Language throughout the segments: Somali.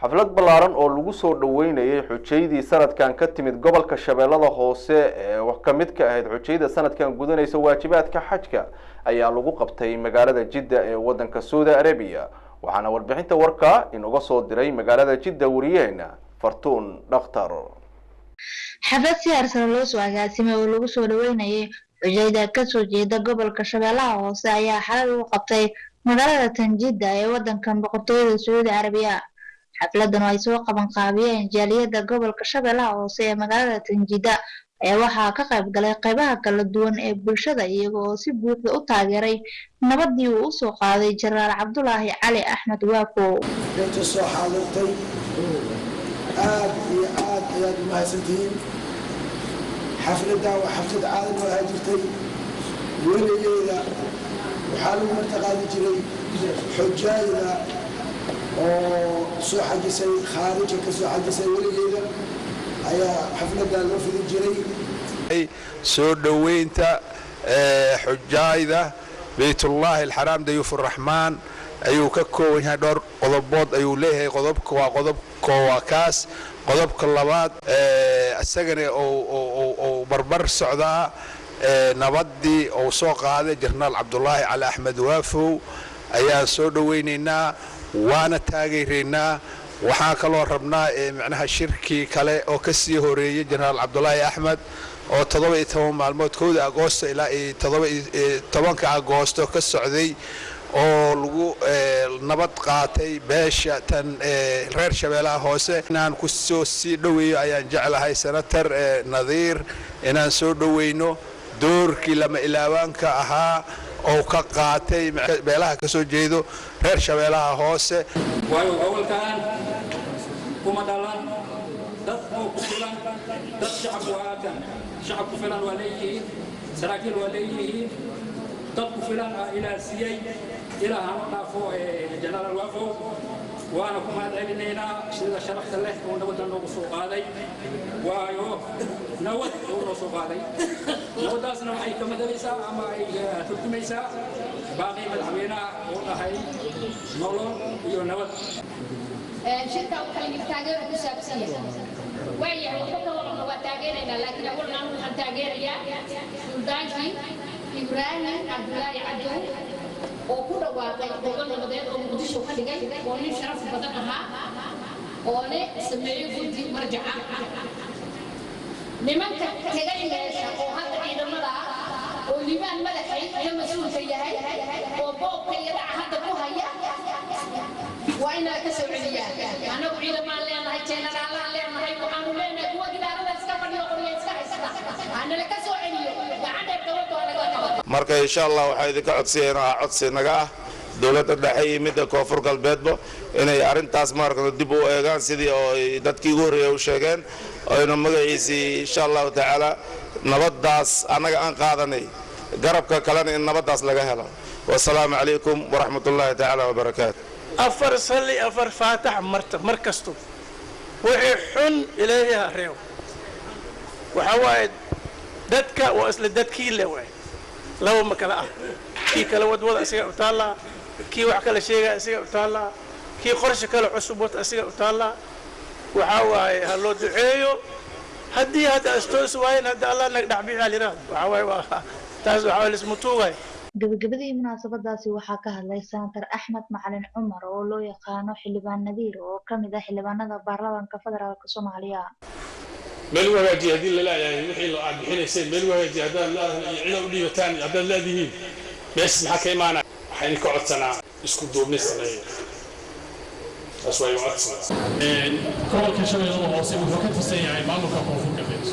xaflad ballaaran oo lagu soo dhaweynayay xujeydii sanadkan ka timid gobolka Shabeellada Hoose ee wax ka mid ka ahayd xujeyda sanadkan gudanaysa waajibaadka xajka ayaa lagu qabtay magaalada Jidda ee wadanka Saudi Arabia waxaana warbixinta warka inooga soo diray magaalada Jidda wariyeena Fartuun Dhakhtar. xaflad si heersan loo soo agaasimay oo lagu soo dhaweynayay xujeyda ka soo jeeda gobolka Shabeellaha Hoose ayaa xalay lagu qabtay magaalada Jidda ee wadanka boqortooyada Saudi Arabia. xafladan ay soo qaban qaabiyeen jaaliyada gobolka Shabeellaha Hoose ee magaalada Jidda ayaa waxaa ka qayb galay qaybaha kala duwan ee bulshada iyagoo si buuxda u taageeray nabadii uu soo qaaday Jenaraal Cabdullaahi Cali Axmed Waafo. inta soo xaadirtay aad iyo aad ayaad u mahadsantihiin. xafladan waa xaflad caalami oo jirtay weligeeda waxaa lagu martaqaadi jiray xujayda oo soo xajisay khaarija ka soo xajisay weligeeda ayaa xafladan loo fidi jiray. soo dhaweynta xujayda baytullaahi alxaraam dayuuf raxmaan ayuu ka kooban yahay dhowr qodobood ayuu leeyahay. qodobka waa kaas. qodobka labaad isagana oo barbar socdaa nabadii oo soo qaaday Jenaraal Cabdullaahi Cali Axmed Waafo ayaa soo dhaweynaynaa waana taageeraynaa. waxaan kaloo rabnaa macnaha shirkii kale oo ka sii horeeyay Jenaraal Cabdullaahi Axmed oo 17 maalmood 1 Agoosto ilaa 10 Agoosto ka socday oo lagu nabad qaatay beesha tan reer Shabeellaha Hoose. inaan ku soo sii dhaweeyo ayaan jeclahay Senator Nadiir inaan soo dhaweyno doorkii lama ilaawaanka ahaa oo ka qaatay beelaha ka soo jeedo reer Shabeellaha Hoose. waayo awalkan kuma dhalan dad oo ku filan dad shacab ku filan waa leeyihiin saraakiil waa leeyihiin dad ku filan ilaa siiyay ilaa hano dhaafo Jenaraal Waafo waana ku mahadcelinaynaa sida sharafta leh oo nabadda noogu soo qaaday. waayo nabad oo noo soo qaaday nabadaasna waxay ka madalaysaa ama ay turjumaysaa baaqi madaxweynaha oo dhahay nolol iyo nabad. shirka waxay taageero ku saabsan yahay wuxuu ka wadaa waa taageerayna laakiin awalna waxaan taageerayaa suldaanki Ibrahim Cabdullaahi Cadow oo ku dhawaaqay gobol nabadeed oo Muqdisho ka dhigay oo nin sharaf badan ahaa oo leh sameeyay guddi marjaca nimanka tagayaysa oo hadda ciidamada oo liibaan madaxay iyo mas'uulka yahay oo boobka iyo hadda ku haya waa inaa ka soo celiyaa. anagu ciidamaan leenahay jenaraalaan leenahay waxaanu leenahay kuwa gidaarada iska fadhiyo qoryo iska haysta anala ka soo celiyo gacanta dowladda waa laga qabaa. marka insha Allah waxay idinka codsiyeena codsi naga ah dowladda dhexe iyo midda koonfur galbeedba inay arintaas markaa dib u eegaan sidii oo dadkii ugu horeeyay u sheegeen oo magaciisii insha Allah taala nabadaas anaga aan qaadanay garabka kalena in nabadaas laga helo. wassalaamu calaykum waraxmatullaahi taala wabarakaatuh. afar salli afar faatax markasto wixii xun ilaahay reew waxa waaye dadka waa isla dadkii le waay laba ma kala ah kii kala wadwada asiga u taala kii wax kala sheegay asiga u taala kii qorshe kala cusub wata asiga u taala waxa waaye ha loo duceeyo haddii hadda astoos waayeen hadda Allah nag dhaxbiix aliraad waxa waaye taas waxa la ismu tuugay. gabagabadii munaasabadaasi waxaa ka hadlay Senator Axmed Macalin Cumar oo loo yaqaano xildhibaan Nadiir oo ka mid ah xildhibaanada baarlamaanka federaalka Soomaaliya. meel wanaagii hadii la leeyahay wixii loo bixinaysay meel wanaagii hadaan la cid u dhibataan hadaan leedihiin mees maxaa ka imaanay waxaan ka codsanaa isku duubni sameeyo asway waqti gobolka Shabeellaha Hoose wuxuu ka tirsan yahay maamulka koonfur galbeed.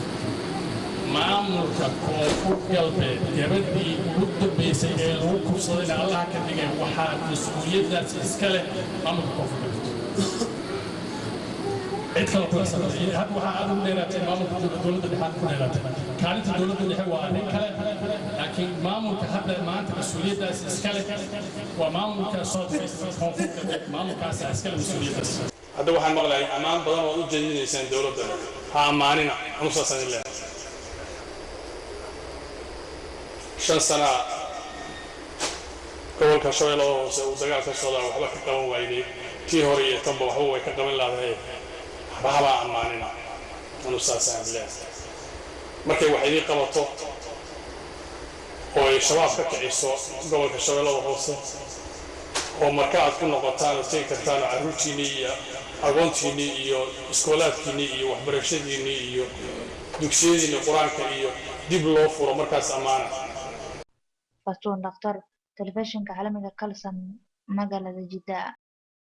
maamulka koonfur galbeed gabadhii ugu dambeysay ee lagu kubsaday Allah ka dhigay waxaa mas'uuliyadaas iska leh maamulka koonfur galbeed. cid kale ku saabsan hadda waxa aad u leeyahay maamulka dowladda dhexe ku leeyahay kaalinta dowladda dhexe waa arrin kale laakiin maamulka hadda maanta mas'uuliyadaas iska leh waa maamulka koonfur galbeed maamulkaas iska leh mas'uuliyadaas. hadda waxaan maqlahay ammaan badan oo u jeedinaysaan dowladda ha ammaanina anusasan ilaa 5 sano gobolka Shabeellaha Hoose uu dagaal ka soo waxba ka qaban waayay tii hore iyo tanba waxba way ka qaban lahayd waxba ammaanina anu saasaan leeyahay markay wax idin qabato oo ay shabaab ka kiciso gobolka shabeellada hoose oo marka aad ku noqotaan oo tegi kartaan carruurtiinni iyo aqoontiinni iyo iskoolaadkiinni iyo waxbarashadiinni iyo dugsiyadiinni qur-aanka iyo dib loo furo markaas ammaana fatuun dhaktar telefishinka caalamiga kalsan magaalada Jidda.